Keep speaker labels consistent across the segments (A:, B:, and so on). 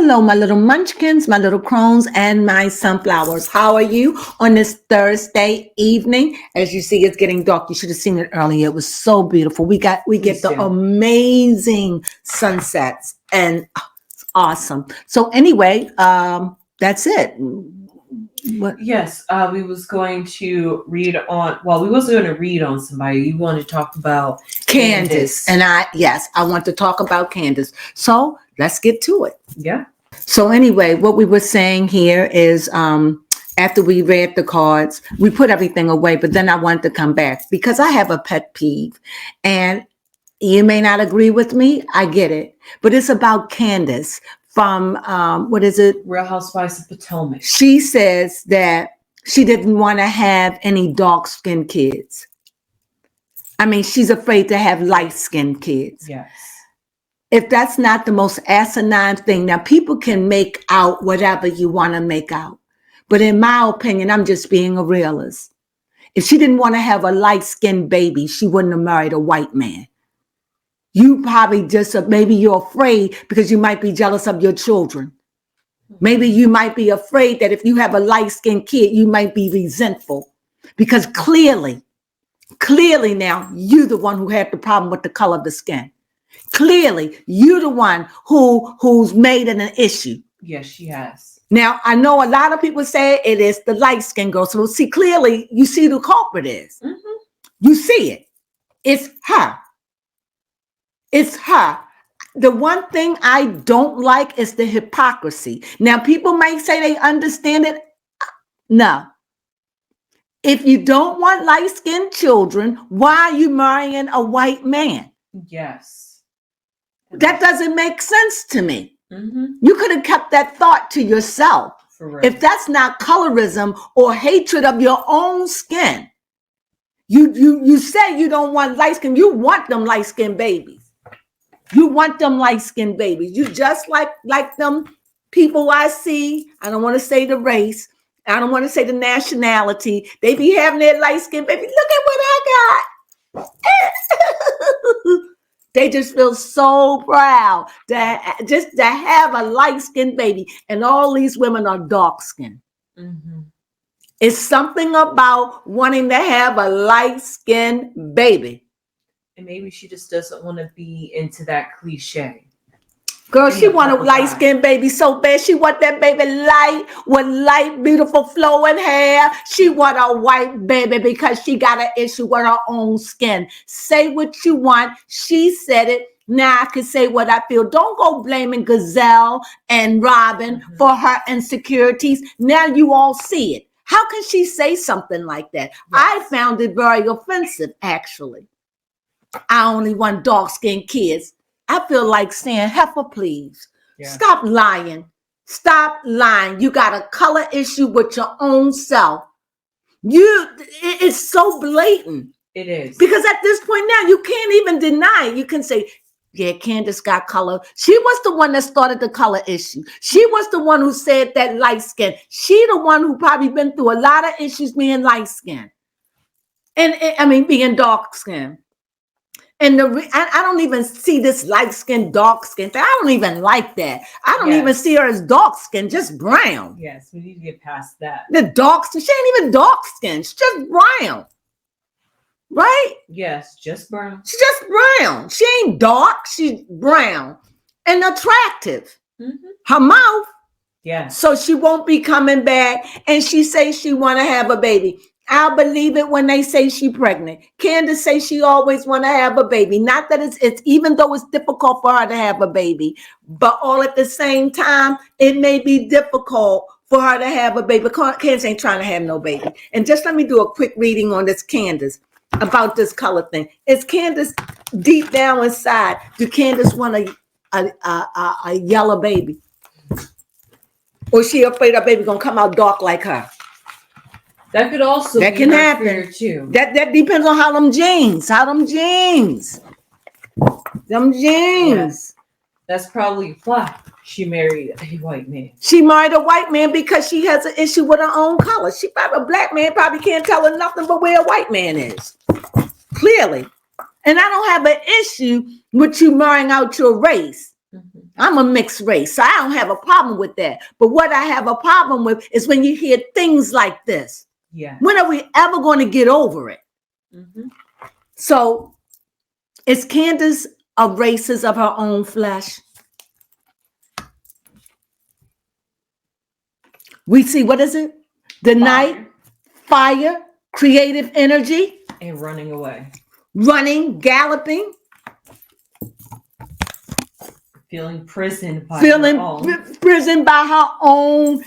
A: Hello, my little munchkins, my little crones, and my sunflowers. How are you on this Thursday evening? As you see, it's getting dark. You should have seen it earlier. It was so beautiful. We get the amazing sunsets, and it's awesome. So anyway, that's it.
B: What? Yes, we was going to read on. Well, we wasn't going to read on somebody. You want to talk about
A: Candiace, and I want to talk about Candiace. So let's get to it.
B: Yeah.
A: So anyway, what we were saying here is, after we read the cards, we put everything away. But then I wanted to come back because I have a pet peeve, and you may not agree with me. I get it, but it's about Candiace. From what is it?
B: Real Housewives of Potomac.
A: She says that she didn't want to have any dark-skinned kids. I mean, she's afraid to have light-skinned kids.
B: Yes.
A: If that's not the most asinine thing, now people can make out whatever you want to make out. But in my opinion, I'm just being a realist. If she didn't want to have a light-skinned baby, she wouldn't have married a white man. You probably just, maybe you're afraid because you might be jealous of your children. Maybe you might be afraid that if you have a light-skinned kid, you might be resentful. Because clearly now, you're the one who had the problem with the color of the skin. Clearly, you're the one who's made it an issue.
B: Yes, she has.
A: Now, I know a lot of people say it is the light-skinned girl. So see, clearly, you see who the culprit is. Mm-hmm. You see it. It's her. It's her. The one thing I don't like is the hypocrisy. Now, people might say they understand it. No. If you don't want light-skinned children, why are you marrying a white man?
B: Yes.
A: That doesn't make sense to me.
B: Mm-hmm.
A: You could have kept that thought to yourself. If that's not colorism or hatred of your own skin. You say you don't want light skin. You want them light-skinned babies. You want them light-skinned babies. You just like them people I see. I don't want to say the race. I don't want to say the nationality. They be having their light-skinned baby. Look at what I got. They just feel so proud to have a light-skinned baby. And all these women are dark-skinned.
B: Mm-hmm.
A: It's something about wanting to have a light-skinned baby.
B: And maybe she just doesn't want to be into that cliche.
A: Girl, she want a light-skinned baby so bad. She want that baby light with light, beautiful flowing hair. She want a white baby because she got an issue with her own skin. Say what you want. She said it. Now I can say what I feel. Don't go blaming Gazelle and Robin for her insecurities. Now you all see it. How can she say something like that? Yes. I found it very offensive, actually. I only want dark-skinned kids. I feel like saying, heifer, please. Yeah. Stop lying. Stop lying. You got a color issue with your own self. It's so blatant.
B: It is.
A: Because at this point now, you can't even deny it. You can say, yeah, Candiace got color. She was the one that started the color issue. She was the one who said that light skin. She the one who probably been through a lot of issues being light skin. And being dark skin. And I don't even see this light skin, dark skin thing. I don't even like that. I don't even see her as dark skin, just brown.
B: Yes, we need to get past that.
A: The dark skin, she ain't even dark skin. She's just brown. Right?
B: Yes, just brown.
A: She's just brown. She ain't dark. She's brown and attractive. Mm-hmm. Her mouth.
B: Yes.
A: So she won't be coming back. And she says she want to have a baby. I'll believe it when they say she's pregnant. Candiace says she always want to have a baby. Not that it's even though it's difficult for her to have a baby, but all at the same time, it may be difficult for her to have a baby. Candiace ain't trying to have no baby. And just let me do a quick reading on this Candiace about this color thing. Is Candiace deep down inside? Do Candiace want a yellow baby? Or is she afraid her baby gonna come out dark like her?
B: That could also
A: that can happen
B: too.
A: That depends on how them genes.
B: Yes. That's probably why she married a white man.
A: She married a white man because she has an issue with her own color. She probably a black man probably can't tell her nothing but where a white man is. Clearly. And I don't have an issue with you marrying out your race.
B: Mm-hmm.
A: I'm a mixed race, so I don't have a problem with that. But what I have a problem with is when you hear things like this.
B: Yeah.
A: When are we ever going to get over it? Mm-hmm. So is Candiace a racist of her own flesh? We see, what is it? The night, fire, creative energy.
B: And running away.
A: Running, galloping.
B: Feeling prisoned by
A: her own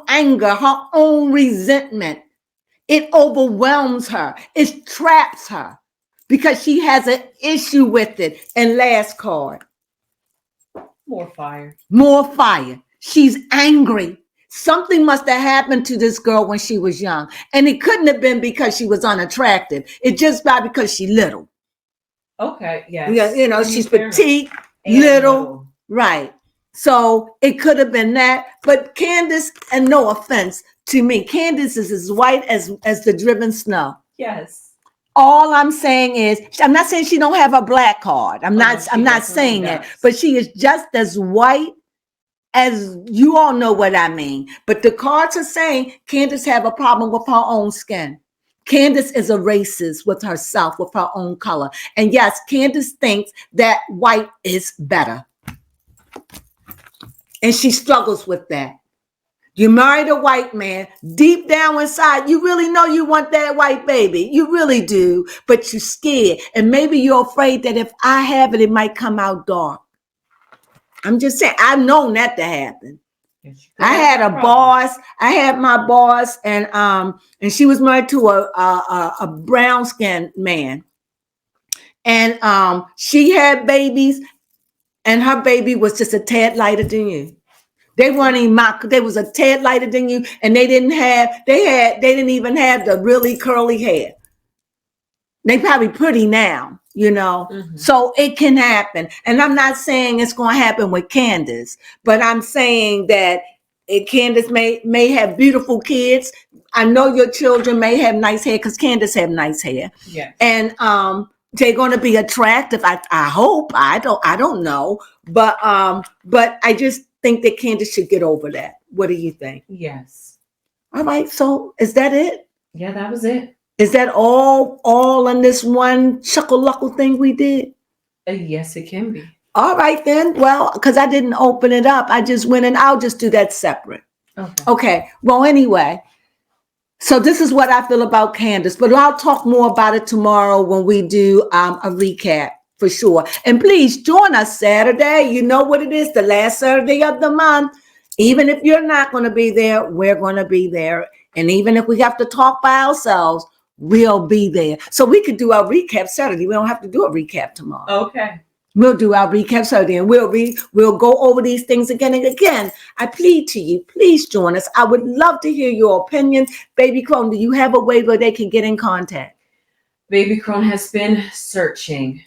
A: anger, her own resentment. It overwhelms her. It traps her because she has an issue with it. And last card.
B: More fire.
A: More fire. She's angry. Something must have happened to this girl when she was young. And it couldn't have been because she was unattractive. It's just because she's little.
B: Okay, yes.
A: You know, she's petite, little. Right. So it could have been that. But Candiace, and no offense to me, Candiace is as white as the driven snow.
B: Yes.
A: All I'm saying is, I'm not saying she don't have a black card. I'm not saying that. But she is just as white as, you all know what I mean. But the cards are saying Candiace have a problem with her own skin. Candiace is a racist with herself, with her own color. And yes, Candiace thinks that white is better. And she struggles with that. You married a white man, deep down inside, you really know you want that white baby. You really do, but you're scared. And maybe you're afraid that if I have it, it might come out dark. I'm just saying, I've known that to happen. I had a boss. I had my boss, and she was married to a brown skinned man, and she had babies, and her baby was just a tad lighter than you. They weren't even they was a tad lighter than you, and they didn't even have the really curly hair. They probably pretty now, you know. Mm-hmm. So it can happen. And I'm not saying it's going to happen with Candiace, but I'm saying that Candiace may have beautiful kids. I know your children may have nice hair because Candiace have nice hair.
B: Yes.
A: And they're going to be attractive. I hope. I don't know. But I just think that Candiace should get over that. What do you think?
B: Yes.
A: All right. So is that it?
B: Yeah, that was it.
A: Is that all in this one chuckle-luckle thing we did?
B: Yes, it can be.
A: All right, then. Well, because I didn't open it up. I just went and I'll just do that separate. Okay. Well, anyway. So this is what I feel about Candiace. But I'll talk more about it tomorrow when we do a recap for sure. And please join us Saturday. You know what it is, the last Saturday of the month. Even if you're not going to be there, we're going to be there. And even if we have to talk by ourselves, we'll be there. So we could do our recap Saturday. We don't have to do a recap tomorrow.
B: Okay.
A: We'll do our recap Saturday, and we'll go over these things again and again. I plead to you, please join us. I would love to hear your opinions. Baby Crone, do you have a way where they can get in contact?
B: Baby Crone has been searching.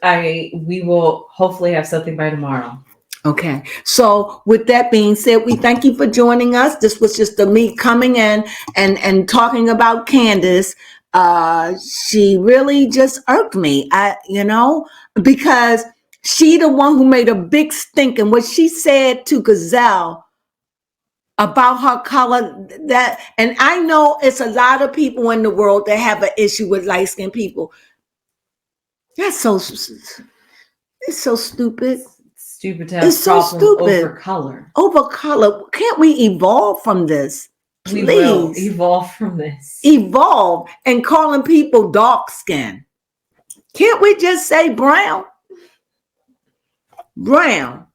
B: We will hopefully have something by tomorrow.
A: Okay. So with that being said, we thank you for joining us. This was just me coming in and talking about Candiace. She really just irked me, because she the one who made a big stink. And what she said to Gazelle about her color, and I know it's a lot of people in the world that have an issue with light-skinned people. It's so stupid.
B: Stupid to have it's so stupid.
A: Over color. Can't we evolve from this? Please.
B: We will evolve from this.
A: Evolve and calling people dark skin. Can't we just say brown? Brown.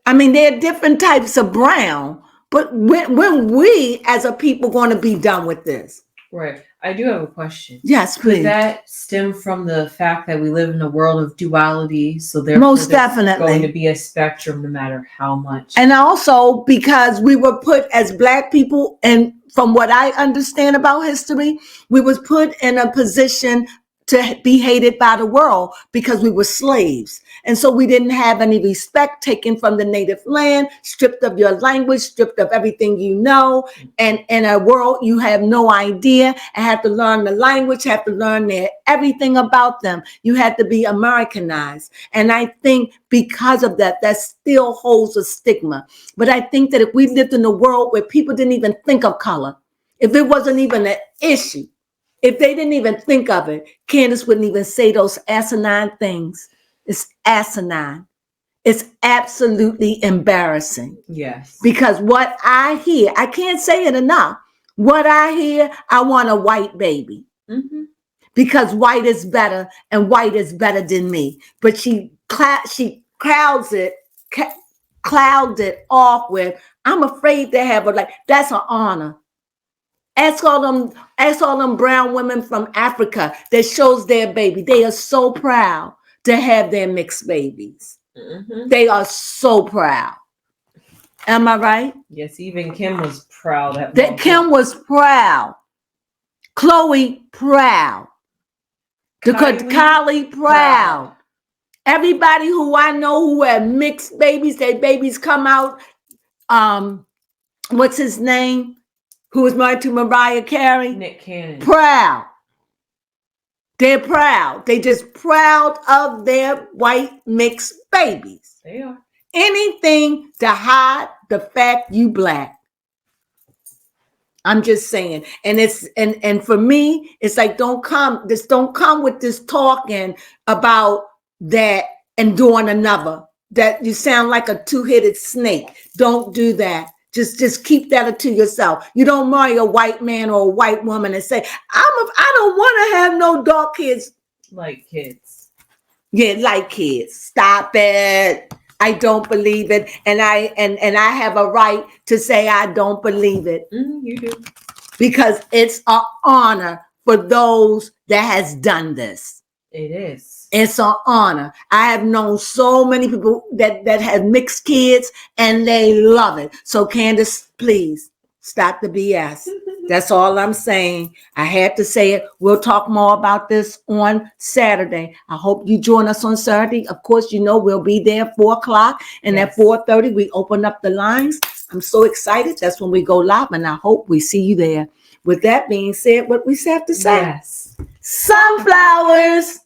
A: I mean, there are different types of brown, but when we as a people going to be done with this?
B: Right. I do have a question.
A: Yes, please.
B: Does that stem from the fact that we live in a world of duality? So there's
A: most definitely
B: going to be a spectrum no matter how much.
A: And also because we were put as Black people, and from what I understand about history, we was put in a position to be hated by the world because we were slaves. And so we didn't have any respect, taken from the native land, stripped of your language, stripped of everything you know. And in a world you have no idea, and have to learn the language, have to learn everything about them. You had to be Americanized. And I think because of that, that still holds a stigma. But I think that if we lived in a world where people didn't even think of color, if it wasn't even an issue, if they didn't even think of it, Candiace wouldn't even say those asinine things. It's asinine. It's absolutely embarrassing.
B: Yes.
A: Because what I hear, I can't say it enough. What I hear, I want a white baby.
B: Mm-hmm.
A: Because white is better and white is better than me. But she clouds it off with, I'm afraid to have her. Like, that's an honor. Ask all them brown women from Africa that shows their baby. They are so proud to have their mixed babies.
B: Mm-hmm.
A: They are so proud. Am I right?
B: Yes, even Kim was proud at
A: that Kim was proud. Chloe proud. Kylie proud. Everybody who I know who had mixed babies, their babies come out. What's his name? Who was married to Mariah Carey?
B: Nick Cannon.
A: Proud. They're proud. They just proud of their white mixed babies.
B: They are.
A: Anything to hide the fact you black. I'm just saying. And it's and for me, it's like don't come with this talking about that and doing another. That you sound like a two-headed snake. Don't do that. Just keep that to yourself. You don't marry a white man or a white woman and say, I don't want to have no dark kids.
B: Like kids.
A: Yeah, like kids. Stop it. I don't believe it. And I have a right to say I don't believe it.
B: You do.
A: Because it's an honor for those that has done this.
B: It is.
A: It's an honor. I have known so many people that have mixed kids and they love it. So Candiace, please stop the BS. That's all I'm saying. I had to say it. We'll talk more about this on Saturday. I hope you join us on Saturday. Of course, you know we'll be there at 4:00. And yes. At 4:30, we open up the lines. I'm so excited. That's when we go live. And I hope we see you there. With that being said, what we have to say.
B: Yes.
A: Sunflowers.